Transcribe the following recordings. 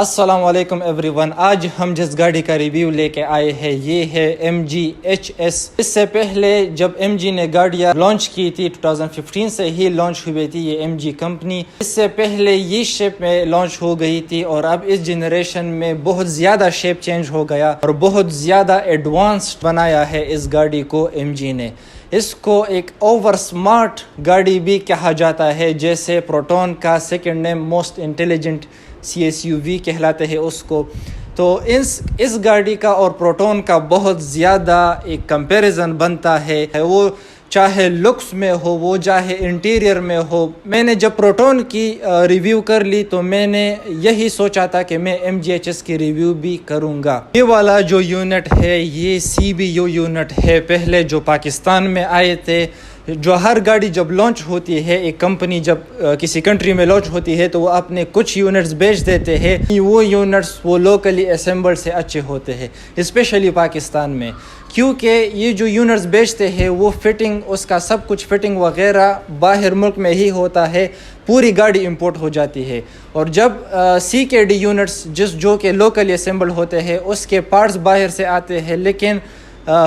السلام علیکم every one. آج ہم جس گاڑی کا ریویو لے کے آئے ہیں یہ ہے MG HS. اس سے پہلے جب MG نے گاڑیاں لانچ کی تھی 2015 سے ہی لانچ ہوئی تھی یہ MG کمپنی. اس سے پہلے یہ شیپ میں لانچ ہو گئی تھی اور اب اس جنریشن میں بہت زیادہ شیپ چینج ہو گیا اور بہت زیادہ ایڈوانسڈ بنایا ہے اس گاڑی کو MG نے. اس کو ایک اوور سمارٹ گاڑی بھی کہا جاتا ہے، جیسے پروٹون کا second name most intelligent CSUV کہلاتے ہیں اس کو. تو اس گاڑی کا اور پروٹون کا بہت زیادہ ایک کمپیریزن بنتا ہے، وہ چاہے لکس میں ہو وہ چاہے انٹیریئر میں ہو. میں نے جب پروٹون کی ریویو کر لی تو میں نے یہی سوچا تھا کہ میں MGHS کی ریویو بھی کروں گا. یہ والا جو یونٹ ہے یہ CBU یونٹ ہے. پہلے جو پاکستان میں آئے تھے، جو ہر گاڑی جب لانچ ہوتی ہے، ایک کمپنی جب کسی کنٹری میں لانچ ہوتی ہے تو وہ اپنے کچھ یونٹس بیچ دیتے ہیں. وہ یونٹس وہ لوکلی اسمبلڈ سے اچھے ہوتے ہیں، اسپیشلی پاکستان میں، کیونکہ یہ جو یونٹس بیچتے ہیں وہ فٹنگ، اس کا سب کچھ فٹنگ وغیرہ باہر ملک میں ہی ہوتا ہے، پوری گاڑی امپورٹ ہو جاتی ہے. اور جب CKD یونٹس جو کہ لوکلی اسمبلڈ ہوتے ہیں اس کے پارٹس باہر سے آتے ہیں، لیکن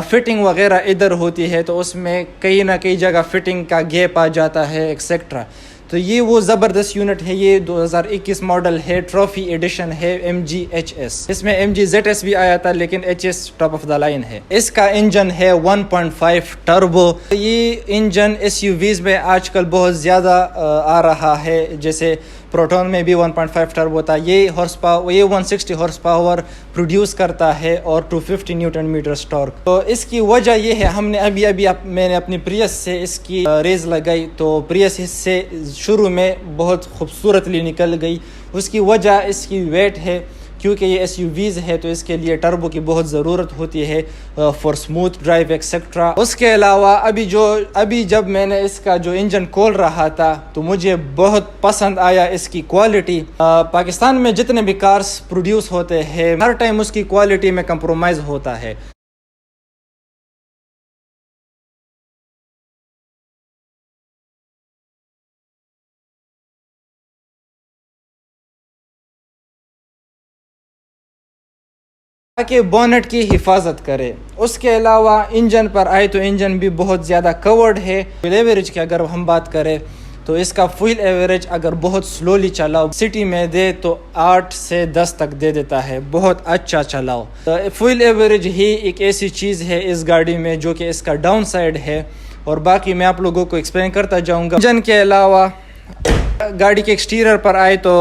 فٹنگ وغیرہ ادھر ہوتی ہے تو اس میں کہیں نہ کئی جگہ فٹنگ کا گیپ آ جاتا ہے ایکسیکٹرا. تو یہ وہ زبردست یونٹ ہے. یہ 2021 ماڈل ہے، ٹرافی ایڈیشن ہے MGHS. اس میں MGZS بھی آیا تھا لیکن HS top of the line ہے. اس کا انجن ہے 1.5 ٹربو. یہ انجن SUVs میں آج کل بہت زیادہ آ رہا ہے، جیسے پروٹون میں بھی 1.5 ٹربو تھا. یہ 160 ہارس پاور پروڈیوس کرتا ہے اور 250 نیوٹن میٹر ٹارک. تو اس کی وجہ یہ ہے، ہم نے میں نے اپنی پریس سے اس کی ریز لگائی تو پریس اس سے شروع میں بہت خوبصورتلی نکل گئی. اس کی وجہ اس کی ویٹ ہے، کیونکہ یہ SUVs ہے تو اس کے لیے ٹربو کی بہت ضرورت ہوتی ہے فار اسموتھ ڈرائیو ایکسیکٹرا. اس کے علاوہ ابھی جب میں نے اس کا جو انجن کھول رہا تھا تو مجھے بہت پسند آیا اس کی کوالٹی. پاکستان میں جتنے بھی کارز پروڈیوس ہوتے ہیں ہر ٹائم اس کی کوالٹی میں کمپرومائز ہوتا ہے. تاکہ بونٹ کی حفاظت کرے. اس کے علاوہ انجن پر آئے تو انجن بھی بہت زیادہ کورڈ ہے. فیول ایوریج کی اگر ہم بات کریں تو اس کا فیول ایوریج اگر بہت سلولی چلاؤ، سٹی میں دے تو 8 سے 10 تک دے دیتا ہے، بہت اچھا چلاؤ. فیول ایوریج ہی ایک ایسی چیز ہے اس گاڑی میں جو کہ اس کا ڈاؤن سائڈ ہے، اور باقی میں آپ لوگوں کو ایکسپلین کرتا جاؤں گا. انجن کے علاوہ گاڑی کے ایکسٹیریئر پر آئے تو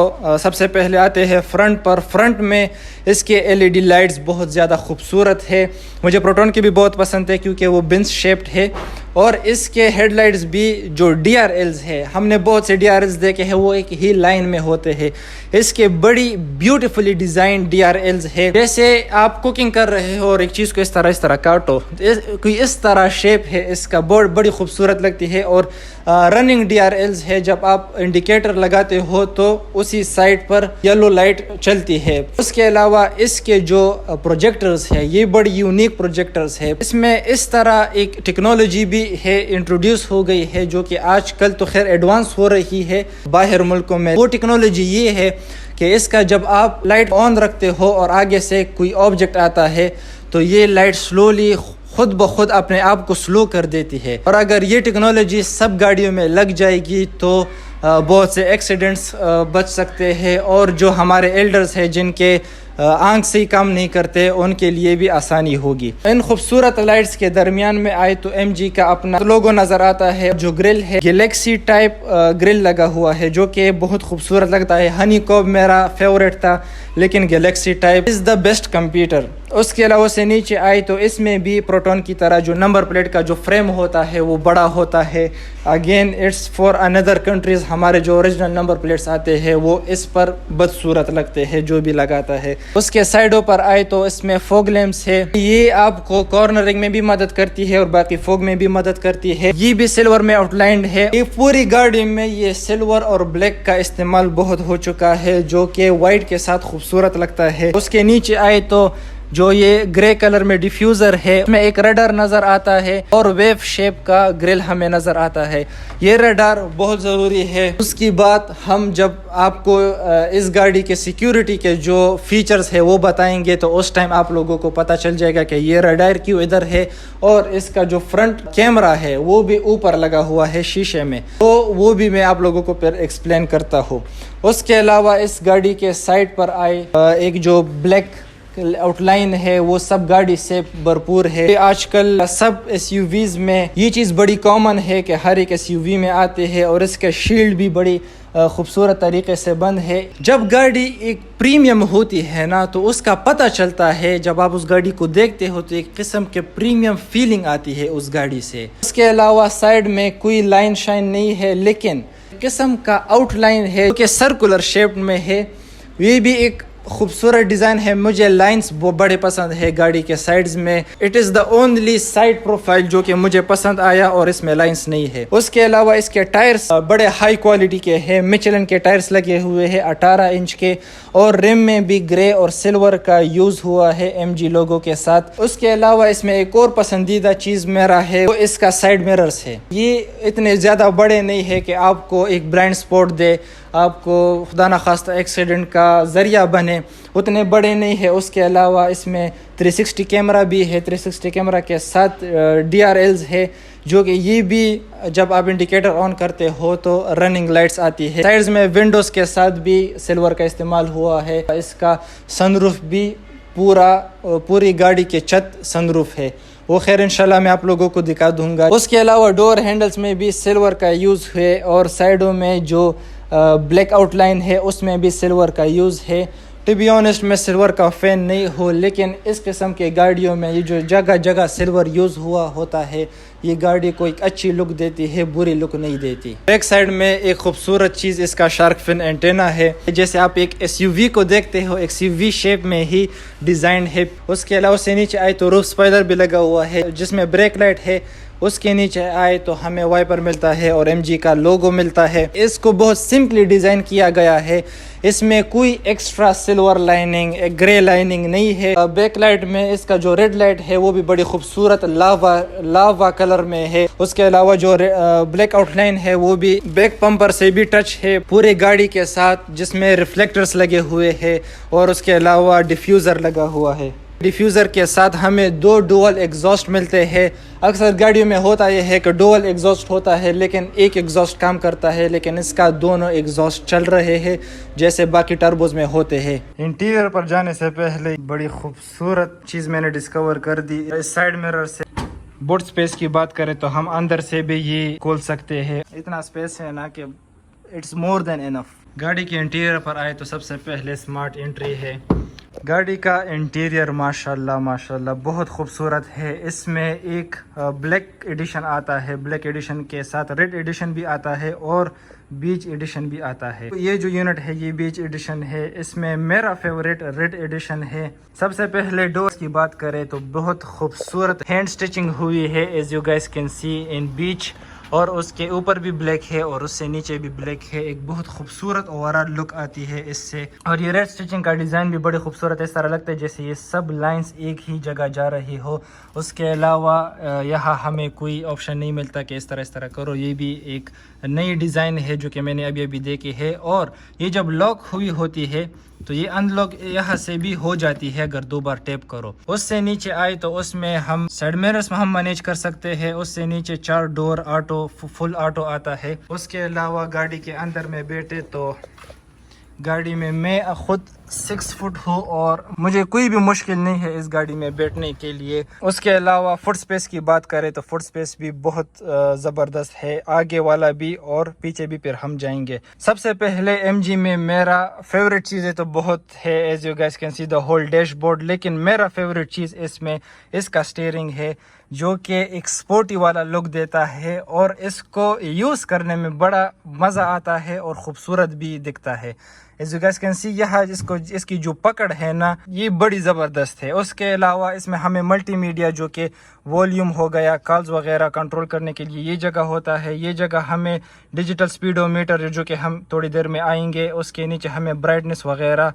سب سے پہلے آتے ہیں فرنٹ پر. فرنٹ میں اس کے LED لائٹس بہت زیادہ خوبصورت ہے. مجھے پروٹون کی بھی بہت پسند ہے کیونکہ وہ بنس شیپڈ ہے. اور اس کے ہیڈ لائٹس بھی جو DRLs ہے، ہم نے بہت سے DRLs دیکھے ہیں وہ ایک ہی لائن میں ہوتے ہیں. اس کے بڑی بیوٹیفلی ڈیزائن DRLs ہے. جیسے آپ کوکنگ کر رہے ہو اور ایک چیز کو اس طرح کاٹو، کوئی اس طرح شیپ ہے اس کا، بڑی خوبصورت لگتی ہے. اور رننگ DRLs ہے، جب آپ انڈیکیٹر لگاتے ہو تو اسی سائڈ پر یلو لائٹ چلتی ہے. اس کے علاوہ اس کے جو پروجیکٹرز ہے یہ بڑی یونیک پروجیکٹرز ہے. اس میں اس طرح ایک ٹیکنالوجی بھی ہے انٹروڈیوس ہو گئی ہے جو کہ آج کل تو خیر ایڈوانس ہو رہی ہے باہر ملکوں میں. وہ ٹیکنالوجی یہ ہے کہ اس کا جب آپ لائٹ آن رکھتے ہو اور آگے سے کوئی آبجیکٹ آتا ہے تو یہ لائٹ سلولی خود بخود اپنے آپ کو سلو کر دیتی ہے. اور اگر یہ ٹیکنالوجی سب گاڑیوں میں لگ جائے گی تو بہت سے ایکسیڈنٹس بچ سکتے ہیں، اور جو ہمارے ایلڈرز ہیں جن کے آنکھ سے ہی کام نہیں کرتے ان کے لیے بھی آسانی ہوگی. ان خوبصورت لائٹس کے درمیان میں آئے تو MG کا اپنا لوگو نظر آتا ہے. جو گرل ہے گلیکسی ٹائپ گرل لگا ہوا ہے جو کہ بہت خوبصورت لگتا ہے. ہنی کوب میرا فیوریٹ تھا لیکن Galaxy type is the best computer. اس کے علاوہ سے نیچے آئے تو اس میں بھی پروٹون کی طرح جو نمبر پلیٹ کا جو فریم ہوتا ہے وہ بڑا ہوتا ہے. اگین اٹس فار اندر کنٹریز. ہمارے جو اوریجنل نمبر پلیٹس آتے ہیں وہ اس پر بدصورت لگتے ہیں جو بھی لگاتا ہے. اس کے سائڈوں پر آئے تو اس میں فوگ لیمپس ہے. یہ آپ کو کارنرنگ میں بھی مدد کرتی ہے اور باقی فوگ میں بھی مدد کرتی ہے. یہ بھی سلور میں آؤٹ لائنڈ ہے. یہ پوری گاڑی میں یہ سلور اور بلیک کا استعمال بہت ہو چکا ہے جو کہ وائٹ کے ساتھ خوبصورت لگتا ہے. اس کے نیچے آئے تو جو یہ گرے کلر میں ڈیفیوزر ہے اس میں ایک ریڈار نظر آتا ہے اور ویو شیپ کا گرل ہمیں نظر آتا ہے. یہ ریڈار بہت ضروری ہے. اس کی بات ہم جب آپ کو اس گاڑی کے سیکیورٹی کے جو فیچرز ہے وہ بتائیں گے تو اس ٹائم آپ لوگوں کو پتہ چل جائے گا کہ یہ ریڈار کیوں ادھر ہے, اور اس کا جو فرنٹ کیمرہ ہے وہ بھی اوپر لگا ہوا ہے شیشے میں, تو وہ بھی میں آپ لوگوں کو پھر ایکسپلین کرتا ہوں. اس کے علاوہ اس گاڑی کے سائڈ پر آئے ایک جو بلیک آؤٹ لائن ہے وہ سب گاڑی سے بھرپور ہے. آج کل سب ایس یو ویز میں یہ چیز بڑی کامن ہے کہ ہر ایک ایس یو وی میں آتے ہیں, اور اس کا شیلڈ بھی بڑی خوبصورت طریقے سے بند ہے. جب گاڑی ایک پریمیم ہوتی ہے نا تو اس کا پتہ چلتا ہے, جب آپ اس گاڑی کو دیکھتے ہو تو ایک قسم کے پریمیم فیلنگ آتی ہے اس گاڑی سے. اس کے علاوہ سائڈ میں کوئی لائن شائن نہیں ہے, لیکن قسم کا آؤٹ لائن ہے کہ سرکولر شیپ میں ہے. یہ بھی ایک خوبصورت ڈیزائن ہے. مجھے لائنز بڑے پسند ہے گاڑی کے سائڈز میں. It is the only side profile جو کہ مجھے پسند آیا, اور اس میں لائنز نہیں ہے. اس کے علاوہ اس کے ٹائرز بڑے ہائی کوالٹی کے ہیں. میچلن کے ٹائرز لگے ہوئے ہیں 18 انچ کے, اور ریم میں بھی گرے اور سلور کا یوز ہوا ہے ایم جی لوگو کے ساتھ. اس کے علاوہ اس میں ایک اور پسندیدہ چیز میرا ہے وہ اس کا سائڈ میررز ہے. یہ اتنے زیادہ بڑے نہیں ہے کہ آپ کو ایک بلائنڈ سپاٹ دے, آپ کو خدا نخواستہ ایکسیڈنٹ کا ذریعہ بنے, اتنے بڑے نہیں ہے. اس کے علاوہ اس میں 360 کیمرہ بھی ہے. 360 کیمرہ کے ساتھ DRLs ہے, جو کہ یہ بھی جب آپ انڈیکیٹر آن کرتے ہو تو رننگ لائٹس آتی ہے. سائڈز میں ونڈوز کے ساتھ بھی سلور کا استعمال ہوا ہے. اس کا سن روف بھی پوری گاڑی کے چھت سن روف ہے, وہ خیر انشاءاللہ میں آپ لوگوں کو دکھا دوں گا. اس کے علاوہ ڈور ہینڈلز میں بھی سلور کا یوز ہے, اور سائڈوں میں جو بلیک آؤٹ لائن ہے اس میں بھی سلور کا یوز ہے. ٹو بی آنیسٹ میں سلور کا فین نہیں ہوں, لیکن اس قسم کے گاڑیوں میں یہ جو جگہ جگہ سلور یوز ہوا ہوتا ہے یہ گاڑی کو ایک اچھی لک دیتی ہے, بری لک نہیں دیتی. بیک سائڈ میں ایک خوبصورت چیز اس کا شارک فن اینٹینا ہے. جیسے آپ ایک ایس یو وی کو دیکھتے ہو, ایک سی وی شیپ میں ہی ڈیزائن ہے. اس کے علاوہ سے نیچے آئے تو روف اسپوائلر بھی لگا ہوا ہے جس میں بریک لائٹ ہے. اس کے نیچے آئے تو ہمیں وائپر ملتا ہے اور ایم جی کا لوگو ملتا ہے. اس کو بہت سمپلی ڈیزائن کیا گیا ہے, اس میں کوئی ایکسٹرا سلور لائننگ گرے لائننگ نہیں ہے. بیک لائٹ میں اس کا جو ریڈ لائٹ ہے وہ بھی بڑی خوبصورت لاوا کلر میں ہے. اس کے علاوہ جو بلیک آؤٹ لائن ہے وہ بھی بیک پمپر سے بھی ٹچ ہے پورے گاڑی کے ساتھ, جس میں ریفلیکٹرز لگے ہوئے ہیں, اور اس کے علاوہ ڈیفیوزر لگا ہوا ہے. ڈیفیوزر کے ساتھ ہمیں 2 ڈوول ایگزاسٹ ملتے ہیں. اکثر گاڑیوں میں ہوتا یہ ہے کہ ڈوول ایگزاسٹ ہوتا ہے لیکن ایک ایگزاسٹ کام کرتا ہے, لیکن اس کا دونوں ایگزاسٹ چل رہے ہیں جیسے باقی ٹربوز میں ہوتے ہیں. انٹیریئر پر جانے سے پہلے بڑی خوبصورت چیز میں نے ڈسکور کر دی. اس سائڈ میرر سے بوٹ سپیس کی بات کریں تو ہم اندر سے بھی یہ کھول سکتے ہیں. اتنا سپیس ہے نا کہ اٹس مور دین انف. گاڑی کے انٹیریئر پر آئے تو سب سے پہلے اسمارٹ انٹری ہے. گاڑی کا انٹیریئر ماشاءاللہ بہت خوبصورت ہے. اس میں ایک بلیک ایڈیشن آتا ہے, بلیک ایڈیشن کے ساتھ ریڈ ایڈیشن بھی آتا ہے اور بیچ ایڈیشن بھی آتا ہے. یہ جو یونٹ ہے یہ بیچ ایڈیشن ہے. اس میں میرا فیوریٹ ریڈ ایڈیشن ہے. سب سے پہلے ڈورز کی بات کریں تو بہت خوبصورت ہینڈ سٹچنگ ہوئی ہے as you guys can see in بیچ, اور اس کے اوپر بھی بلیک ہے اور اس سے نیچے بھی بلیک ہے. ایک بہت خوبصورت اوورآل لک آتی ہے اس سے. اور یہ ریڈ سٹچنگ کا ڈیزائن بھی بڑی خوبصورت ہے, اس طرح لگتا ہے جیسے یہ سب لائنز ایک ہی جگہ جا رہی ہو. اس کے علاوہ یہاں ہمیں کوئی آپشن نہیں ملتا کہ اس طرح کرو. یہ بھی ایک نئی ڈیزائن ہے جو کہ میں نے ابھی دیکھی ہے. اور یہ جب لاک ہوئی ہوتی ہے تو یہ ان لاک یہاں سے بھی ہو جاتی ہے اگر 2 بار ٹیپ کرو. اس سے نیچے آئے تو اس میں ہم سائڈ میررز میں ہم مینیج کر سکتے ہیں. اس سے نیچے 4 ڈور آٹو فل آٹو آتا ہے. اس کے علاوہ گاڑی کے اندر میں بیٹھے تو گاڑی میں خود 6 فٹ ہوں اور مجھے کوئی بھی مشکل نہیں ہے اس گاڑی میں بیٹھنے کے لیے. اس کے علاوہ فٹ سپیس کی بات کریں تو فٹ سپیس بھی بہت زبردست ہے, آگے والا بھی اور پیچھے بھی پھر ہم جائیں گے. سب سے پہلے ایم جی میں میرا فیوریٹ چیزیں تو بہت ہے as you guys can C the whole dash board, لیکن میرا فیوریٹ چیز اس میں اس کا اسٹیئرنگ ہے جو کہ ایک سپورٹی والا لک دیتا ہے, اور اس کو یوز کرنے میں بڑا مزہ آتا ہے اور خوبصورت بھی دکھتا ہے. ایز یو گائز کین سی یہاں اس کی جو پکڑ ہے نا یہ بڑی زبردست ہے. اس کے علاوہ اس میں ہمیں ملٹی میڈیا جو کہ والیوم ہو گیا, کالز وغیرہ کنٹرول کرنے کے لیے یہ جگہ ہوتا ہے. یہ جگہ ہمیں ڈیجیٹل سپیڈو میٹر جو کہ ہم تھوڑی دیر میں آئیں گے, اس کے نیچے ہمیں برائٹنس وغیرہ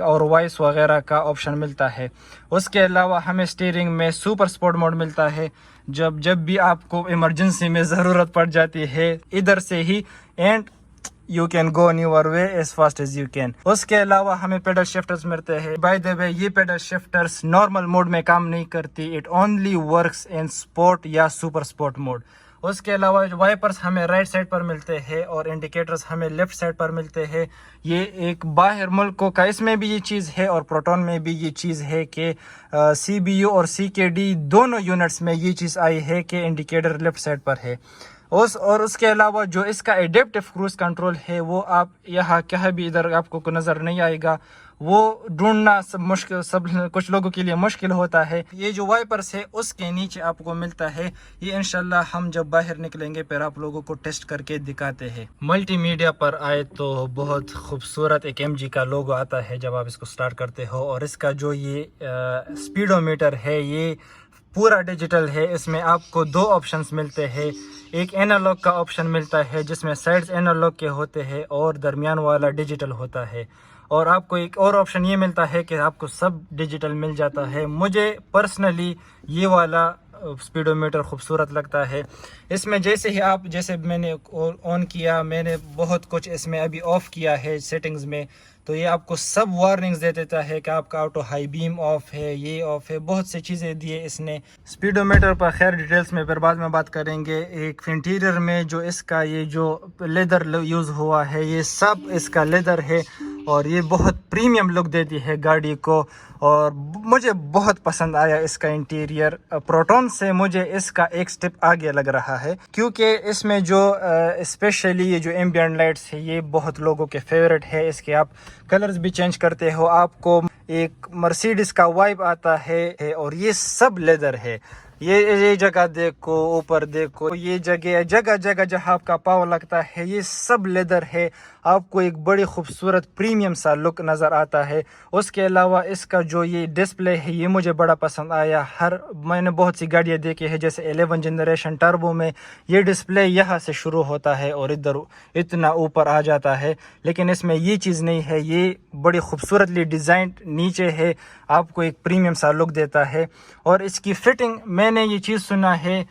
اور وائس وغیرہ کا آپشن ملتا ہے. اس کے علاوہ ہمیں اسٹیئرنگ میں سپر اسپورٹ موڈ ملتا ہے. جب بھی آپ کو ایمرجنسی میں ضرورت پڑ جاتی ہے ادھر سے ہی and you can go on your way as fast as you can. اس کے علاوہ ہمیں پیڈل شفٹرز ملتے ہیں. بائی دا وے یہ پیڈل شفٹرز نارمل موڈ میں کام نہیں کرتی. It only works in support یا سپر اسپورٹ موڈ. اس کے علاوہ وائپرز ہمیں رائٹ سائڈ پر ملتے ہیں اور انڈیکیٹرز ہمیں لیفٹ سائڈ پر ملتے ہیں. یہ ایک باہر ملکوں کا اس میں بھی یہ چیز ہے اور پروٹون میں بھی یہ چیز ہے کہ سی بی یو اور سی کے ڈی دونوں یونٹس میں یہ چیز آئی ہے کہ انڈیکیٹر لیفٹ سائڈ پر ہے. اور اس کے علاوہ جو اس کا ایڈیپٹیو کروز کنٹرول ہے وہ آپ یہاں کہیں بھی ادھر آپ کو نظر نہیں آئے گا. وہ ڈھونڈنا کچھ لوگوں کے لیے مشکل ہوتا ہے. یہ جو وائپرس ہے اس کے نیچے آپ کو ملتا ہے. یہ انشاءاللہ ہم جب باہر نکلیں گے پھر آپ لوگوں کو ٹیسٹ کر کے دکھاتے ہیں. ملٹی میڈیا پر آئے تو بہت خوبصورت ایک ایم جی کا لوگو آتا ہے جب آپ اس کو سٹارٹ کرتے ہو. اور اس کا جو یہ اسپیڈو میٹر ہے یہ پورا ڈیجیٹل ہے. اس میں آپ کو دو آپشنز ملتے ہیں. ایک اینالوگ کا آپشن ملتا ہے جس میں سائڈز اینالوگ کے ہوتے ہیں اور درمیان والا ڈیجیٹل ہوتا ہے. اور آپ کو ایک اور آپشن یہ ملتا ہے کہ آپ کو سب ڈیجیٹل مل جاتا ہے. مجھے پرسنلی یہ والا اسپیڈو میٹر خوبصورت لگتا ہے. اس میں جیسے میں نے آن کیا، میں نے بہت کچھ اس میں ابھی آف کیا ہے سیٹنگز میں، تو یہ آپ کو سب وارننگز دے دیتا ہے کہ آپ کا آٹو ہائی بیم آف ہے، یہ آف ہے، بہت سی چیزیں دیے اس نے. اسپیڈو میٹر پر خیر ڈیٹیلز میں پھر بعد میں بات کریں گے. ایک انٹیریئر میں جو اس کا یہ جو لیدر یوز ہوا ہے یہ سب اس کا لیدر ہے اور یہ بہت پریمیم لک دیتی ہے گاڑی کو. اور مجھے بہت پسند آیا اس کا انٹیریئر. پروٹون سے مجھے اس کا ایک سٹیپ آگے لگ رہا ہے کیونکہ اس میں جو اسپیشلی یہ جو ایمبینٹ لائٹس ہے یہ بہت لوگوں کے فیوریٹ ہے. اس کے آپ کلرز بھی چینج کرتے ہو، آپ کو ایک مرسیڈس کا وائب آتا ہے. اور یہ سب لیدر ہے. یہ جگہ دیکھو، اوپر دیکھو، یہ جگہ جہاں آپ کا پاؤں لگتا ہے یہ سب لیدر ہے. آپ کو ایک بڑی خوبصورت پریمیم سا لک نظر آتا ہے. اس کے علاوہ اس کا جو یہ ڈسپلے ہے یہ مجھے بڑا پسند آیا. میں نے بہت سی گاڑیاں دیکھی ہے جیسے 11 جنریشن ٹربو میں یہ ڈسپلے یہاں سے شروع ہوتا ہے اور ادھر اتنا اوپر آ جاتا ہے، لیکن اس میں یہ چیز نہیں ہے. یہ بڑی خوبصورتلی ڈیزائن نیچے ہے، آپ کو ایک پریمیم سا لک دیتا ہے. اور اس کی فٹنگ میں نے یہ چیز سنا ہے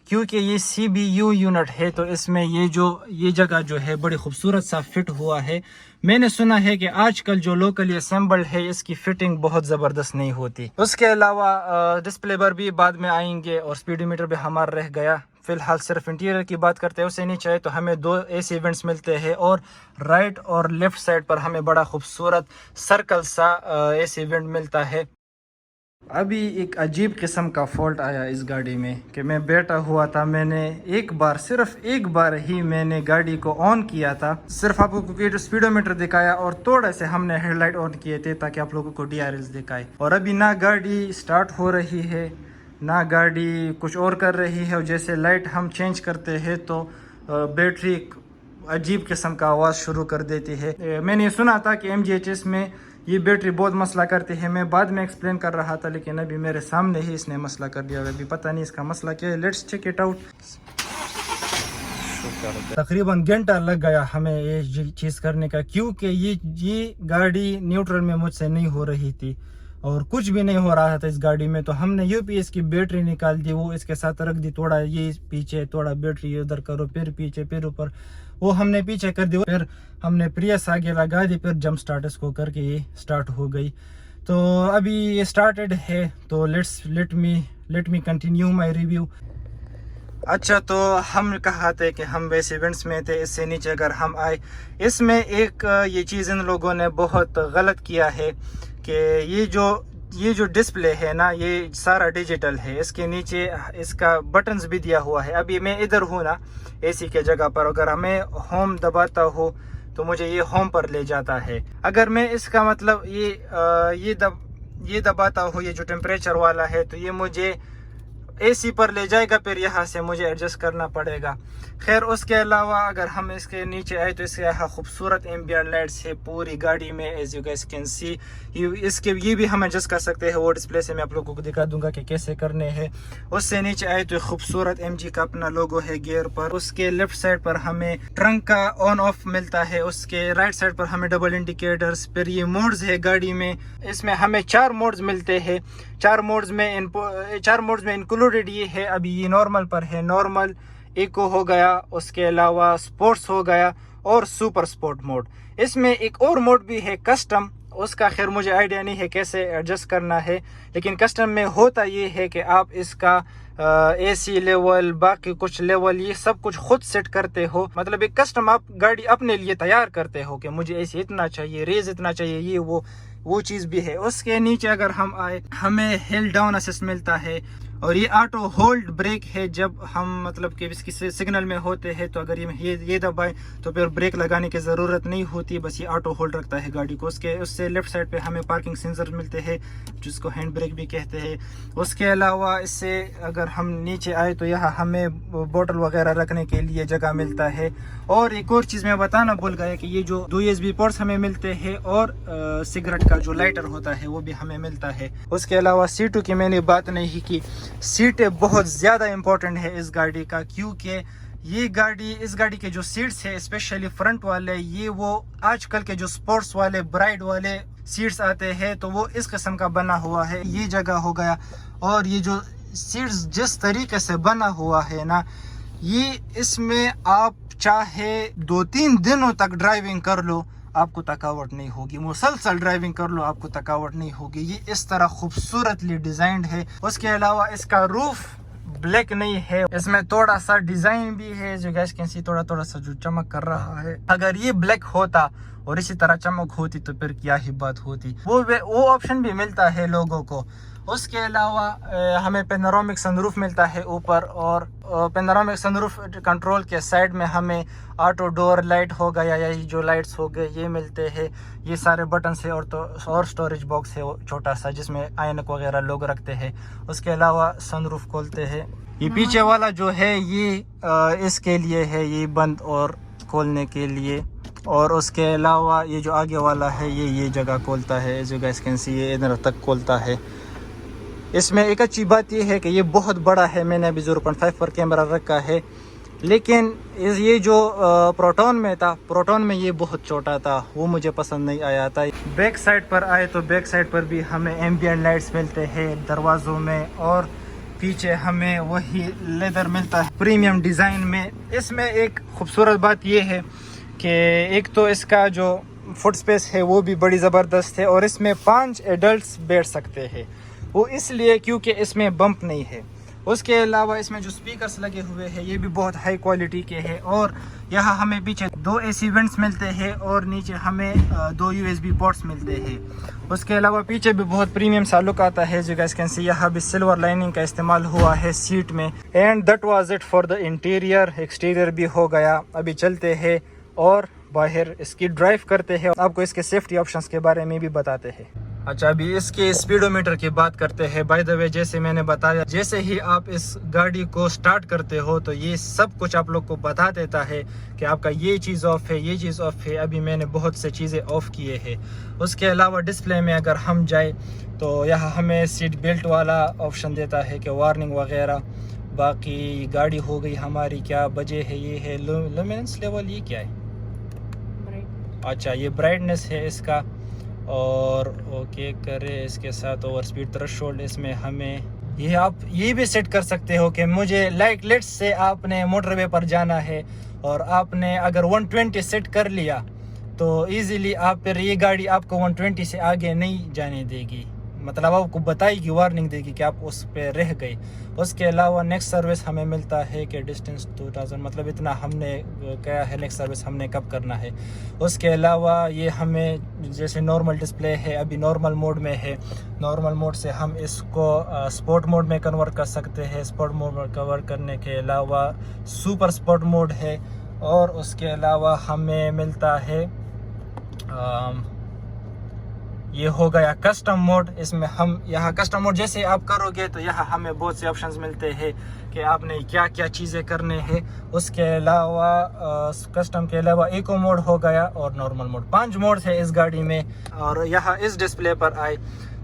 کیونکہ یہ سی بی یو یونٹ ہے تو اس میں یہ جگہ جو ہے بڑی خوبصورت سا فٹ ہوا ہے. میں نے سنا ہے کہ آج کل جو لوکلی اسمبلڈ ہے اس کی فٹنگ بہت زبردست نہیں ہوتی. اس کے علاوہ ڈسپلے پر بھی بعد میں آئیں گے اور اسپیڈو میٹر بھی ہمارا رہ گیا. فی الحال صرف انٹیریئر کی بات کرتے ہیں. اسے نہیں چاہے تو ہمیں 2 AC ایونٹس ملتے ہیں اور رائٹ اور لیفٹ سائڈ پر ہمیں بڑا خوبصورت سرکل سا AC ایونٹ ملتا ہے. ابھی ایک عجیب قسم کا فالٹ آیا اس گاڑی میں کہ میں بیٹھا ہوا تھا، میں نے صرف ایک بار ہی میں نے گاڑی کو آن کیا تھا. صرف آپ کو اسپیڈو میٹر دکھایا اور تھوڑا سے ہم نے ہیڈ لائٹ آن کیے تھے تاکہ آپ لوگوں کو DRLs دکھائے. اور ابھی نہ گاڑی سٹارٹ ہو رہی ہے نہ گاڑی کچھ اور کر رہی ہے. اور جیسے لائٹ ہم چینج کرتے ہیں تو بیٹری عجیب قسم کا آواز شروع کر دیتی ہے. میں نے سنا تھا کہ MGHS میں یہ بیٹری بہت مسئلہ کرتی ہے. میں بعد میں ایکسپلین کر رہا تھا لیکن ابھی میرے سامنے ہی اس نے مسئلہ کر دیا. ابھی پتہ نہیں اس کا مسئلہ کیا ہے. Let's check it out. تقریباً گھنٹہ لگ گیا ہمیں یہ چیز کرنے کا کیونکہ یہ گاڑی نیوٹرل میں مجھ سے نہیں ہو رہی تھی اور کچھ بھی نہیں ہو رہا تھا اس گاڑی میں. تو ہم نے UPS کی بیٹری نکال دی، وہ اس کے ساتھ رکھ دی. تھوڑا یہ پیچھے، تھوڑا بیٹری ادھر کرو، پھر پیچھے، پھر اوپر، وہ ہم نے پیچھے کر دی. پھر ہم نے پریس آگے لگا دی، پھر جمپ سٹارٹ اس کو کر کے یہ سٹارٹ ہو گئی. تو ابھی یہ سٹارٹڈ ہے تو let me continue my review. اچھا، تو ہم کہا تھے کہ ہم ویسے ایونٹس میں تھے. اس سے نیچے اگر ہم آئے، اس میں ایک یہ چیز ان لوگوں نے بہت غلط کیا ہے کہ یہ جو ڈسپلے ہے نا یہ سارا ڈیجیٹل ہے. اس کے نیچے اس کا بٹنز بھی دیا ہوا ہے. ابھی میں ادھر ہوں نا AC کے جگہ پر، اگر ہمیں ہوم دباتا ہو تو مجھے یہ ہوم پر لے جاتا ہے. اگر میں اس کا مطلب یہ دباتا ہوں، یہ جو ٹیمپریچر والا ہے، تو یہ مجھے AC پر لے جائے گا، پھر یہاں سے مجھے ایڈجسٹ کرنا پڑے گا. خیر اس کے علاوہ اگر ہم اس کے نیچے آئے تو اس کے یہاں خوبصورت ایمبینٹ لائٹس ہے پوری گاڑی میں. As you guys can see اس کے یہ بھی ہم ایڈجسٹ کر سکتے ہیں. وہ ڈسپلے سے میں آپ لوگوں کو دکھا دوں گا کہ کیسے کرنے ہیں. اس سے نیچے آئے تو خوبصورت MG کا اپنا لوگو ہے گیئر پر. اس کے لیفٹ سائڈ پر ہمیں ٹرنک کا آن آف ملتا ہے. اس کے رائٹ سائڈ پر ہمیں ڈبل انڈیکیٹرز. پھر یہ موڈز ہے گاڑی میں. اس میں ہمیں 4 موڈز ملتے ہیں. 4 موڈز میں انکلوڈیڈ یہ ہے. ابھی یہ نارمل پر ہے. نارمل، ایکو ہو گیا، اس کے علاوہ سپورٹس ہو گیا اور سپر سپورٹ موڈ. اس میں ایک اور موڈ بھی ہے کسٹم. اس کا خیر مجھے آئیڈیا نہیں ہے کیسے ایڈجسٹ کرنا ہے، لیکن کسٹم میں ہوتا یہ ہے کہ آپ اس کا AC لیول، باقی کچھ لیول، یہ سب کچھ خود سیٹ کرتے ہو. مطلب ایک کسٹم آپ گاڑی اپنے لیے تیار کرتے ہو کہ مجھے AC اتنا چاہیے، ریز اتنا چاہیے، یہ وہ چیز بھی ہے. اس کے نیچے اگر ہم آئے ہمیں ہل ڈاؤن اسسٹ ملتا ہے. اور یہ آٹو ہولڈ بریک ہے. جب ہم مطلب کہ اس کی سگنل میں ہوتے ہیں تو اگر یہ دبائیں تو پھر بریک لگانے کی ضرورت نہیں ہوتی، بس یہ آٹو ہولڈ رکھتا ہے گاڑی کو. اس سے لیفٹ سائڈ پہ ہمیں پارکنگ سینسر ملتے ہیں جس کو ہینڈ بریک بھی کہتے ہیں. اس کے علاوہ اس سے اگر ہم نیچے آئے تو یہاں ہمیں بوٹل وغیرہ رکھنے کے لیے جگہ ملتا ہے. اور ایک اور چیز میں بتانا بھول گیا کہ یہ جو 2 USB پورٹس ہمیں ملتے ہیں اور سگریٹ کا جو لائٹر ہوتا ہے وہ بھی ہمیں ملتا ہے. اس کے علاوہ سیٹوں کی میں نے بات نہیں کی. سیٹیں بہت زیادہ امپورٹنٹ ہے اس گاڑی کا، کیونکہ اس گاڑی کے جو سیٹس ہے اسپیشلی فرنٹ والے، یہ وہ آج کل کے جو سپورٹس والے برائڈ والے سیٹس آتے ہیں تو وہ اس قسم کا بنا ہوا ہے. یہ جگہ ہو گیا. اور یہ جو سیٹس جس طریقے سے بنا ہوا ہے نا، یہ اس میں آپ چاہے 2-3 دنوں تک ڈرائیونگ کر لو آپ کو تھکاوٹ نہیں ہوگی. مسلسل ڈرائیونگ کر لو آپ کو تھکاوٹ نہیں ہوگی. یہ اس طرح خوبصورتلی ڈیزائنڈ ہے. اس کے علاوہ اس کا روف بلیک نہیں ہے، اس میں تھوڑا سا ڈیزائن بھی ہے جو گیس کینسی تھوڑا سا جو چمک کر رہا ہے. اگر یہ بلیک ہوتا اور اسی طرح چمک ہوتی تو پھر کیا ہی بات ہوتی. وہ آپشن بھی ملتا ہے لوگوں کو. اس کے علاوہ ہمیں پینورامک سن روف ملتا ہے اوپر. اور پینورامک سن روف کنٹرول کے سائڈ میں ہمیں آٹو ڈور لائٹ ہو گیا یا یہ جو لائٹس ہو گئے یہ ملتے ہیں. یہ سارے بٹنس ہے اور سٹوریج باکس ہے چھوٹا سا جس میں اینک وغیرہ لوگ رکھتے ہیں. اس کے علاوہ سن روف کھولتے ہیں. یہ پیچھے والا جو ہے یہ اس کے لیے ہے، یہ بند اور کھولنے کے لیے. اور اس کے علاوہ یہ جو آگے والا ہے یہ جگہ کھولتا ہے. جو گیس کینسی یہ ادھر تک کھولتا ہے. اس میں ایک اچھی بات یہ ہے کہ یہ بہت بڑا ہے. میں نے ابھی 0.5 پر کیمرہ رکھا ہے، لیکن یہ جو پروٹون میں تھا، پروٹون میں یہ بہت چھوٹا تھا، وہ مجھے پسند نہیں آیا تھا. بیک سائڈ پر آئے تو بیک سائڈ پر بھی ہمیں ایمبینٹ لائٹس ملتے ہیں دروازوں میں. اور پیچھے ہمیں وہی لیدر ملتا ہے پریمیم ڈیزائن میں. اس میں ایک خوبصورت بات یہ ہے کہ ایک تو اس کا جو فٹ سپیس ہے وہ بھی بڑی زبردست ہے. اور اس میں 5 ایڈلٹس بیٹھ سکتے ہیں. وہ اس لیے کیونکہ اس میں بمپ نہیں ہے. اس کے علاوہ اس میں جو سپیکرز لگے ہوئے ہیں یہ بھی بہت ہائی کوالٹی کے ہیں. اور یہاں ہمیں پیچھے 2 AC وینٹس ملتے ہیں اور نیچے ہمیں 2 USB پورٹس ملتے ہیں. اس کے علاوہ پیچھے بھی بہت پریمیم سا لک آتا ہے. جو گائز کین سی یہاں بھی سلور لائننگ کا استعمال ہوا ہے سیٹ میں. And that was it for the interior. Exterior بھی ہو گیا. ابھی چلتے ہیں اور باہر اس کی ڈرائیو کرتے ہیں. آپ کو اس کے سیفٹی آپشنز کے بارے میں بھی بتاتے ہیں. اچھا، ابھی اس کے اسپیڈو میٹر کی بات کرتے ہیں. بائی دا وے، جیسے میں نے بتایا، جیسے ہی آپ اس گاڑی کو سٹارٹ کرتے ہو تو یہ سب کچھ آپ لوگ کو بتا دیتا ہے کہ آپ کا یہ چیز آف ہے، یہ چیز آف ہے. ابھی میں نے بہت سے چیزیں آف کیے ہیں. اس کے علاوہ ڈسپلے میں اگر ہم جائیں تو یہاں ہمیں سیٹ بیلٹ والا آپشن دیتا ہے کہ وارننگ وغیرہ. باقی گاڑی ہو گئی ہماری، کیا بجے ہے، یہ ہے لومیننس لیول. یہ کیا ہے؟ اچھا، یہ برائٹنس ہے اس کا. اور اوکے کرے اس کے ساتھ اوور سپیڈ تھریشولڈ. اس میں ہمیں آپ یہ بھی سیٹ کر سکتے ہو کہ مجھے لیٹس سے آپ نے موٹر وے پر جانا ہے اور آپ نے اگر 120 سیٹ کر لیا تو ایزیلی آپ پھر یہ گاڑی آپ کو 120 سے آگے نہیں جانے دے گی. مطلب آپ کو بتائے گی، وارننگ دے گی کہ آپ اس پہ رہ گئے. اس کے علاوہ نیکسٹ سروس ہمیں ملتا ہے کہ ڈسٹینس 2000، مطلب اتنا ہم نے کیا ہے نیکسٹ سروس ہم نے کب کرنا ہے. اس کے علاوہ یہ ہمیں جیسے نارمل ڈسپلے ہے ابھی نارمل موڈ میں ہے. نارمل موڈ سے ہم اس کو سپورٹ موڈ میں کنورٹ کر سکتے ہیں. سپورٹ موڈ میں کنورٹ کرنے کے علاوہ سپر سپورٹ موڈ ہے. اور اس کے علاوہ ہمیں ملتا ہے یہ ہو گیا کسٹم موڈ. اس میں ہم یہاں کسٹم موڈ جیسے آپ کرو گے تو یہاں ہمیں بہت سے آپشنز ملتے ہیں کہ آپ نے کیا کیا چیزیں کرنے ہیں. اس کے علاوہ کسٹم کے علاوہ ایکو موڈ ہو گیا اور نارمل موڈ. 5 موڈ ہے اس گاڑی میں. اور یہاں اس ڈسپلے پر آئے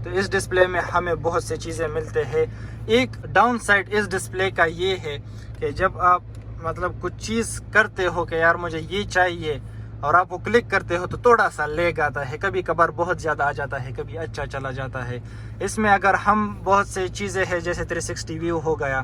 تو اس ڈسپلے میں ہمیں بہت سے چیزیں ملتے ہیں. ایک ڈاؤن سائڈ اس ڈسپلے کا یہ ہے کہ جب آپ مطلب کچھ چیز کرتے ہو کہ یار مجھے یہ چاہیے اور آپ وہ کلک کرتے ہو تو تھوڑا سا لیگ آتا ہے, کبھی کبھار بہت زیادہ آ جاتا ہے, کبھی اچھا چلا جاتا ہے. اس میں اگر ہم بہت سے چیزیں ہیں جیسے 360 ویو ہو گیا,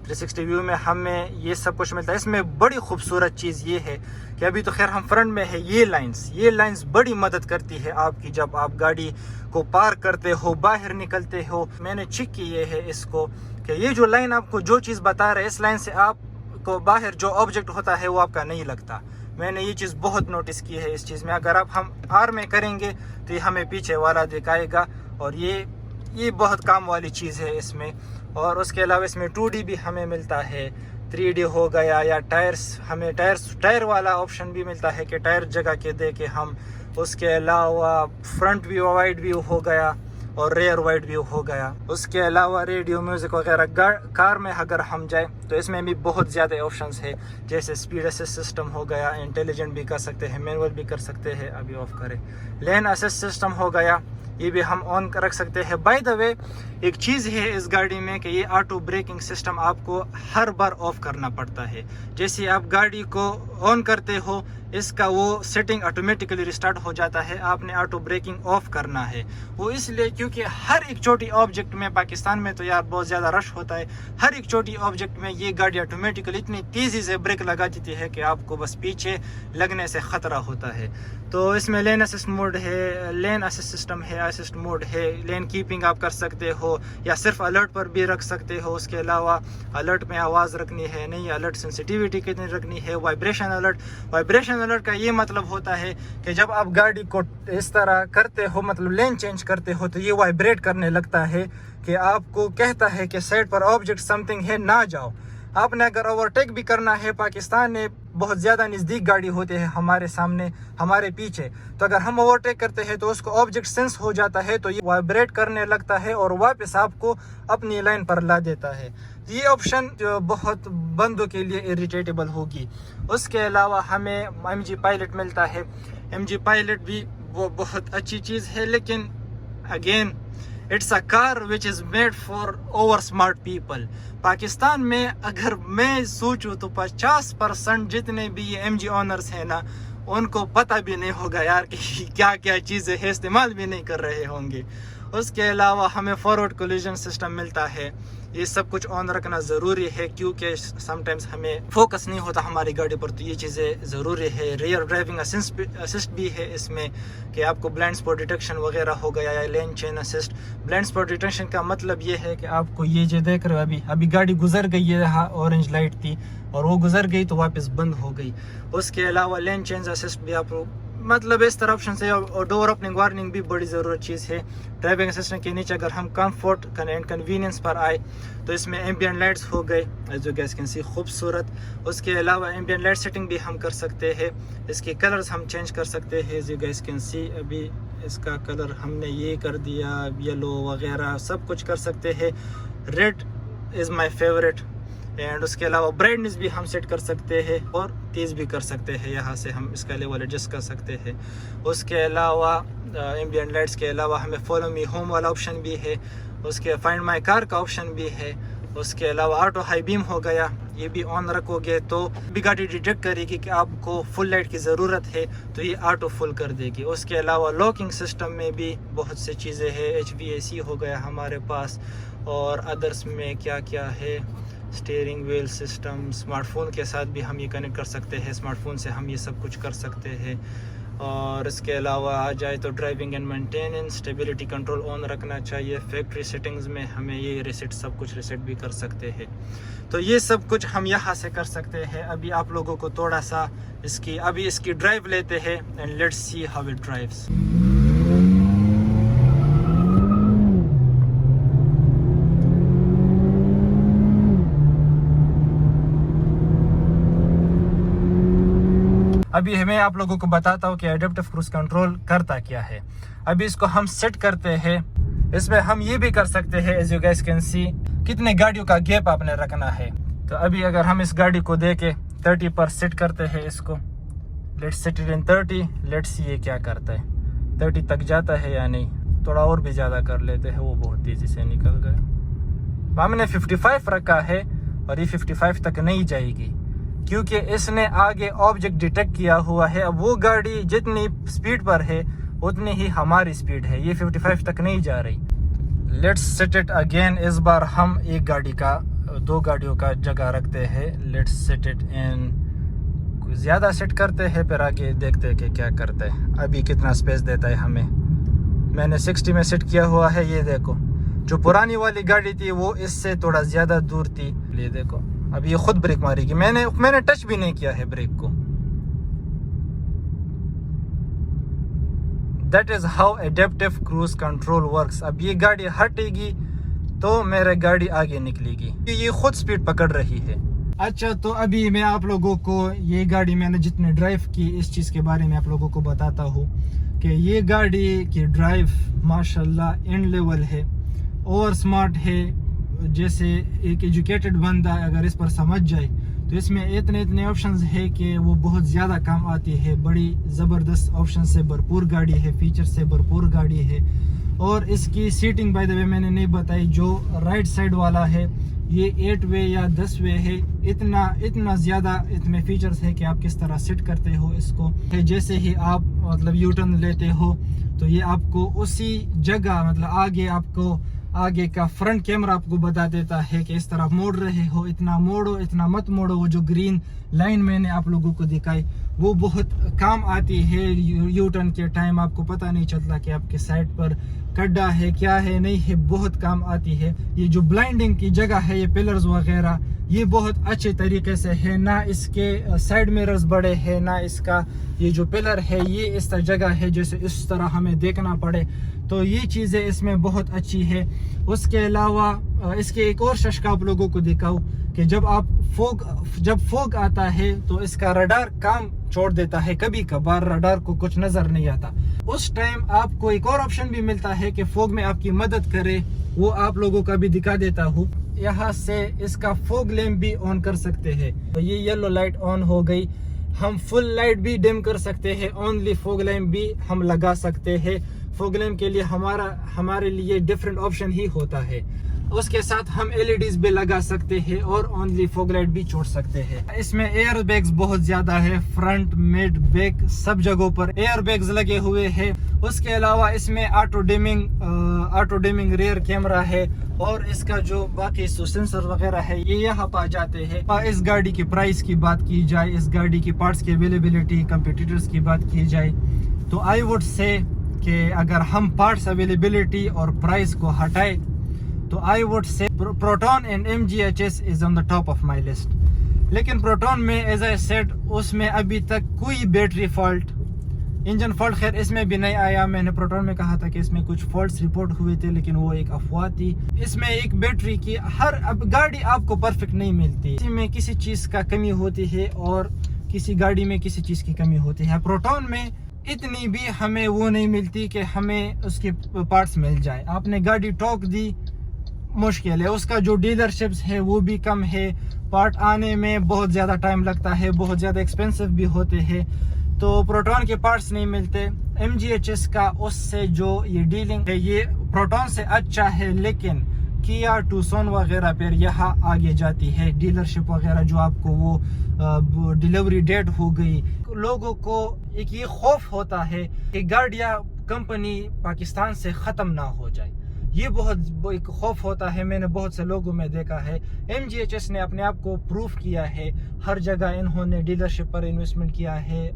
360 ویو میں ہمیں یہ سب کچھ ملتا ہے. اس میں بڑی خوبصورت چیز یہ ہے کہ ابھی تو خیر ہم فرنٹ میں ہے, یہ لائنز بڑی مدد کرتی ہے آپ کی جب آپ گاڑی کو پارک کرتے ہو, باہر نکلتے ہو. میں نے چیک کیے ہے اس کو کہ یہ جو لائن آپ کو جو چیز بتا رہے اس لائن سے آپ کو باہر جو آبجیکٹ ہوتا ہے وہ آپ کا نہیں لگتا. میں نے یہ چیز بہت نوٹس کی ہے اس چیز میں. اگر ہم آر میں کریں گے تو یہ ہمیں پیچھے والا دکھائے گا اور یہ بہت کام والی چیز ہے اس میں. اور اس کے علاوہ اس میں 2D بھی ہمیں ملتا ہے, 3D ہو گیا, یا ہمیں ٹائر والا آپشن بھی ملتا ہے کہ ٹائر جگہ کے دے کے ہم. اس کے علاوہ فرنٹ ویو وائڈ ویو ہو گیا اور ریئر وائڈ ویو ہو گیا. اس کے علاوہ ریڈیو میوزک وغیرہ. کار میں اگر ہم جائیں تو اس میں بھی بہت زیادہ آپشنز ہے جیسے اسپیڈ اسسٹ سسٹم ہو گیا, انٹیلیجنٹ بھی کر سکتے ہیں, مینول بھی کر سکتے ہیں. ابھی آف کریں. لین اسسٹ سسٹم ہو گیا, یہ بھی ہم آن رکھ سکتے ہیں. بائی دا وے ایک چیز ہے اس گاڑی میں کہ یہ آٹو بریکنگ سسٹم آپ کو ہر بار آف کرنا پڑتا ہے. جیسے آپ گاڑی کو آن کرتے ہو اس کا وہ سیٹنگ آٹومیٹکلی ریسٹارٹ ہو جاتا ہے, آپ نے آٹو بریکنگ آف کرنا ہے. وہ اس لیے کیونکہ ہر ایک چھوٹی آبجیکٹ میں, پاکستان میں تو یار بہت زیادہ رش ہوتا ہے, ہر ایک چھوٹی آبجیکٹ میں یہ گاڑی آٹومیٹکلی اتنی تیزی سے بریک لگا دیتی ہے کہ آپ کو بس پیچھے لگنے سے خطرہ ہوتا ہے. تو اس میں لین اسسٹ موڈ ہے, لین اسسٹ سسٹم ہے, اسسٹ موڈ ہے. لین کیپنگ آپ کر سکتے ہو یا صرف الرٹ پر بھی رکھ سکتے ہو. اس کے علاوہ الرٹ میں آواز رکھنی ہے نہیں, الرٹ سینسیٹیوٹی کتنی رکھنی ہے. وائبریشن الرٹ کا یہ مطلب ہوتا ہے کہ جب آپ گاڑی کو اس طرح کرتے ہو, مطلب لین چینج کرتے ہو, تو یہ وائبریٹ کرنے لگتا ہے کہ آپ کو کہتا ہے کہ سائڈ پر آبجیکٹ سمتھنگ ہے, نہ جاؤ. آپ نے اگر اوورٹیک بھی کرنا ہے, پاکستان میں بہت زیادہ نزدیک گاڑی ہوتے ہیں ہمارے سامنے ہمارے پیچھے, تو اگر ہم اوورٹیک کرتے ہیں تو اس کو آبجیکٹ سینس ہو جاتا ہے, تو یہ وائبریٹ کرنے لگتا ہے اور واپس آپ کو اپنی لائن پر لا دیتا ہے. یہ آپشن جو بہت بندوں کے لیے اریٹیٹیبل ہوگی. اس کے علاوہ ہمیں ایم جی پائلٹ ملتا ہے. ایم جی پائلٹ بھی وہ بہت اچھی چیز ہے, لیکن again it's a car which is made for over smart people. Pakistan میں اگر میں سوچوں تو 50% جتنے بھی یہ ایم جی آنرز ہیں نا, ان کو پتہ بھی نہیں ہوگا یار کہ کیا کیا چیزیں ہیں, استعمال بھی نہیں کر رہے ہوں گے. اس کے علاوہ ہمیں فارورڈ کولیجن سسٹم ملتا ہے. یہ سب کچھ آن رکھنا ضروری ہے کیونکہ سم ٹائمز ہمیں فوکس نہیں ہوتا ہماری گاڑی پر, تو یہ چیزیں ضروری ہے. ریئر ڈرائیونگ اسسٹ بھی ہے اس میں کہ آپ کو بلائنڈ اسپاٹ ڈیٹیکشن وغیرہ ہو گیا یا لین چین اسسٹ. بلائنڈ اسپاٹ ڈیٹیکشن کا مطلب یہ ہے کہ آپ کو یہ جو دیکھ رہے ہو ابھی گاڑی گزر گئی ہے, اورنج لائٹ تھی اور وہ گزر گئی تو واپس بند ہو گئی. اس کے علاوہ لین چینج اسسٹ بھی آپ مطلب اس طرح آپشن ہے. اور ڈور اوپننگ وارننگ بھی بڑی ضرورت چیز ہے. ڈرائیونگ اسسٹنٹ کے نیچے اگر ہم کمفورٹ اینڈ کنوینئنس پر آئے تو اس میں ایمبینٹ لائٹس ہو گئے جو گیس کین سی خوبصورت. اس کے علاوہ ایمبینٹ لائٹ سیٹنگ بھی ہم کر سکتے ہیں. اس کے کلرز ہم چینج کر سکتے ہیں جو گیس کین سی. ابھی اس کا کلر ہم نے یہ کر دیا, یلو وغیرہ سب کچھ کر سکتے ہیں. Red is my favourite. And اس کے علاوہ برائٹنس بھی ہم سیٹ کر سکتے ہیں اور تیز بھی کر سکتے ہیں, یہاں سے ہم اس کا لیول ایڈجسٹ کر سکتے ہیں. اس کے علاوہ ایمبینٹ لائٹس کے علاوہ ہمیں فالو می ہوم والا آپشن بھی ہے. اس کے فائنڈ مائی کار کا آپشن بھی ہے. اس کے علاوہ آٹو ہائی بیم ہو گیا, یہ بھی آن رکھو گے تو بھی گاڑی ڈیٹیکٹ کرے گی کہ آپ کو فل لائٹ کی ضرورت ہے تو یہ آٹو فل کر دے گی. اس کے علاوہ لاکنگ سسٹم میں بھی بہت سی چیزیں ہیں. HVAC ہو گیا ہمارے پاس, اور ادرس میں کیا کیا ہے, steering wheel system. Smart phone کے ساتھ بھی ہم یہ کنیکٹ کر سکتے ہیں, اسمارٹ فون سے ہم یہ سب کچھ کر سکتے ہیں. اور اس کے علاوہ آ جائے تو driving and maintenance, stability control on رکھنا چاہیے. فیکٹری سیٹنگز میں ہمیں یہ ریسیٹ سب کچھ ریسیٹ بھی کر سکتے ہیں. تو یہ سب کچھ ہم یہاں سے کر سکتے ہیں. ابھی آپ لوگوں کو تھوڑا سا اس کی ڈرائیو لیتے ہیں and let's see how it drives. ابھی میں آپ لوگوں کو بتاتا ہوں کہ ایڈپٹیو کروز کنٹرول کرتا کیا ہے. ابھی اس کو ہم سیٹ کرتے ہیں. اس میں ہم یہ بھی کر سکتے ہیں ایز یو گائز کین سی کتنے گاڑیوں کا گیپ آپ نے رکھنا ہے. تو ابھی اگر ہم اس گاڑی کو دے کے 30 پر سیٹ کرتے ہیں اس کو, let's set it in 30. Let's see یہ کیا کرتا ہے, 30 تک جاتا ہے یا نہیں. تھوڑا اور بھی زیادہ کر لیتے ہیں, وہ بہت تیزی سے نکل گئے. ہم نے 55 رکھا ہے اور یہ 55 تک نہیں جائے گی کیونکہ اس نے آگے آبجیکٹ ڈیٹیکٹ کیا ہوا ہے. اب وہ گاڑی جتنی سپیڈ پر ہے اتنی ہی ہماری سپیڈ ہے, یہ 55 تک نہیں جا رہی. Let's set it again. اس بار ہم ایک گاڑی کا 2 گاڑیوں کا جگہ رکھتے ہیں. لیٹس سیٹ اٹ ان, زیادہ سیٹ کرتے ہیں پھر آگے دیکھتے ہیں کہ کیا کرتے ہیں. ابھی کتنا سپیس دیتا ہے ہمیں. میں نے 60 میں سیٹ کیا ہوا ہے. یہ دیکھو جو پرانی والی گاڑی تھی وہ اس سے تھوڑا زیادہ دور تھی. یہ دیکھو اب یہ خود بریک مارے گی. میں نے ٹچ بھی نہیں کیا ہے بریک کو. That is how adaptive cruise control works. اب یہ گاڑی ہٹے گی تو میرے گاڑی آگے نکلے گی. یہ خود سپیڈ پکڑ رہی ہے. اچھا تو ابھی میں آپ لوگوں کو یہ گاڑی میں نے جتنے ڈرائیو کی اس چیز کے بارے میں آپ لوگوں کو بتاتا ہوں کہ یہ گاڑی کی ڈرائیو ماشاءاللہ اینڈ لیول ہے, اوور سمارٹ ہے. جیسے ایک ایجوکیٹڈ بندہ اگر اس پر سمجھ جائے تو اس میں اتنے آپشنز ہے کہ وہ بہت زیادہ کام آتی ہے. بڑی زبردست آپشن سے بھرپور گاڑی ہے, فیچر سے بھرپور گاڑی ہے. اور اس کی سیٹنگ بائی دا وے میں نے نہیں بتائی, جو رائٹ سائڈ والا ہے یہ 8 وے یا 10 وے ہے. اتنا زیادہ اس میں فیچرز ہے کہ آپ کس طرح سیٹ کرتے ہو اس کو. جیسے ہی آپ مطلب یو ٹرن لیتے ہو تو یہ آپ کو اسی جگہ مطلب آگے کا فرنٹ کیمرہ آپ کو بتا دیتا ہے کہ اس طرح موڑ رہے ہو, اتنا موڑو اتنا مت موڑو. وہ جو گرین لائن میں نے آپ لوگوں کو دکھائی وہ بہت کام آتی ہے یو ٹرن کے ٹائم. آپ کو پتہ نہیں چلتا کہ آپ کے سائڈ پر کڈا ہے کیا ہے نہیں ہے, بہت کام آتی ہے. یہ جو بلائنڈنگ کی جگہ ہے, یہ پلرز وغیرہ یہ بہت اچھے طریقے سے ہے. نہ اس کے سائڈ میررز بڑے ہیں, نہ اس کا یہ جو پلر ہے یہ اس طرح جگہ ہے جیسے اس طرح ہمیں دیکھنا پڑے. تو یہ چیزیں اس میں بہت اچھی ہے. اس کے علاوہ اس کے ایک اور شش کا آپ لوگوں کو دکھاؤ کہ جب فوگ آتا ہے تو اس کا رڈار کام چھوڑ دیتا ہے. کبھی کبھار رڈار کو کچھ نظر نہیں آتا. اس ٹائم آپ کو ایک اور آپشن بھی ملتا ہے کہ فوگ میں آپ کی مدد کرے, وہ آپ لوگوں کا بھی دکھا دیتا ہوں. یہاں سے اس کا فوگ لیمپ بھی آن کر سکتے ہیں. یہ یلو لائٹ آن ہو گئی. ہم فل لائٹ بھی ڈم کر سکتے ہیں, اونلی فوگ لیمپ بھی ہم لگا سکتے ہیں. فوگ لیمپ کے لیے ہمارے لیے ڈیفرنٹ آپشن ہی ہوتا ہے. اس کے ساتھ ہم LEDs بھی لگا سکتے ہیں اور اونلی فوگ لائٹ بھی چھوڑ سکتے ہیں. اس میں ایئر بیگز بہت زیادہ ہے, فرنٹ مڈ بیک سب جگہوں پر ایئر بیگز لگے ہوئے ہیں. اس کے علاوہ اس میں آٹو ڈیمنگ ریئر کیمرہ ہے. اور اس کا جو باقی سینسر وغیرہ ہے یہ یہاں پا جاتے ہیں. اس گاڑی کی پرائس کی بات کی جائے, اس گاڑی کی پارٹس کی اویلیبلٹی, کمپیٹیٹرز کی بات کی جائے تو آئی ووڈ سے کہ اگر ہم پارٹس اویلیبلٹی اور پرائس کو ہٹائے تو آئی ووڈ سے proton and MGHS is on the top of my list. لیکن پروٹون میں ایز آئی سیڈ اس میں ابھی تک کوئی بیٹری فالٹ, انجن فالٹ خیر اس میں بھی نہیں آیا. میں نے پروٹون میں کہا تھا کہ اس میں کچھ فالٹس رپورٹ ہوئے تھے لیکن وہ ایک افواہ تھی. اس میں ایک بیٹری کی اب گاڑی آپ کو پرفیکٹ نہیں ملتی, اسی میں کسی چیز کا کمی ہوتی ہے اور کسی گاڑی میں کسی چیز کی کمی ہوتی ہے. پروٹون میں اتنی بھی ہمیں وہ نہیں ملتی کہ ہمیں اس کے پارٹس مل جائے. آپ نے گاڑی ٹوک دی مشکل ہے, اس کا جو ڈیلر شپس ہے وہ بھی کم ہے, پارٹ آنے میں بہت زیادہ ٹائم لگتا ہے, بہت زیادہ ایکسپینسو بھی ہوتے ہیں. تو پروٹون کے پارٹس نہیں ملتے. MGHS کا اس سے جو یہ ڈیلنگ ہے یہ پروٹون سے اچھا ہے, لیکن کیا ٹوسون وغیرہ پھر یہاں آگے جاتی ہے. ڈیلر شپ وغیرہ جو آپ کو وہ ڈیلیوری ڈیٹ ہو گئی, لوگوں کو ایک یہ خوف ہوتا ہے کہ گاڑیاں کمپنی پاکستان سے ختم نہ ہو جائے. یہ بہت ایک خوف ہوتا ہے, میں نے بہت سے لوگوں میں دیکھا ہے. MGHS نے اپنے آپ کو پروف کیا ہے, ہر جگہ انہوں نے ڈیلرشپ پر انویسٹمنٹ کیا ہے,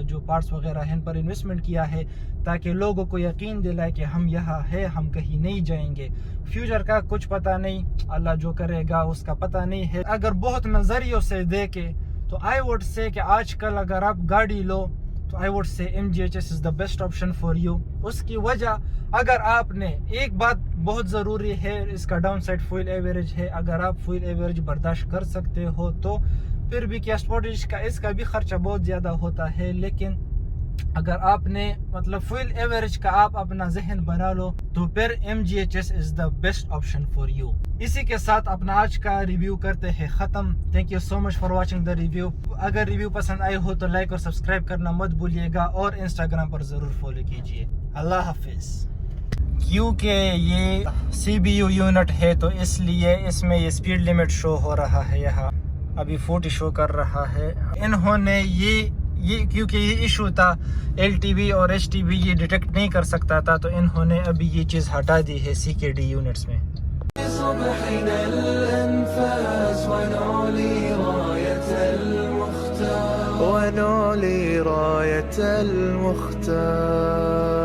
جو پارٹس وغیرہ ہیں ان پر انویسٹمنٹ کیا ہے تاکہ لوگوں کو یقین دلائے کہ ہم یہاں ہے, ہم کہیں نہیں جائیں گے. فیوچر کا کچھ پتہ نہیں, اللہ جو کرے گا اس کا پتہ نہیں ہے. اگر بہت نظریوں سے دیکھے تو آئی ووڈ سے کہ آج کل اگر آپ گاڑی لو تو I would say MGHS is the best option for you. اس کی وجہ اگر آپ نے ایک بات بہت ضروری ہے, اس کا ڈاؤن سائڈ فوئل ایوریج ہے. اگر آپ فوئل ایوریج برداشت کر سکتے ہو تو پھر بھی کیا اسپورٹیج کا اس کا بھی خرچہ بہت زیادہ ہوتا ہے، لیکن اگر آپ نے مطلب فل ایوریج کا آپ اپنا ذہن بنا لو تو پھر MGHS is the best option for you. اسی کے ساتھ اپنا آج کا ریویو کرتے ہیں ختم. Thank you so much for watching the review. اگر ریویو پسند آئے ہو تو لائک اور سبسکرائب کرنا مت بھولیے گا، اور انسٹاگرام پر ضرور فالو کیجیے. اللہ حافظ. کیونکہ یہ CPU یونٹ ہے تو اس لیے اس میں یہ سپیڈ لمٹ شو ہو رہا ہے، یہاں ابھی 40 شو کر رہا ہے. انہوں نے یہ کیونکہ یہ ایشو تھا LTV اور HTV یہ ڈیٹیکٹ نہیں کر سکتا تھا، تو انہوں نے ابھی یہ چیز ہٹا دی ہے CKD یونٹس میں. ونعلي راية المختار.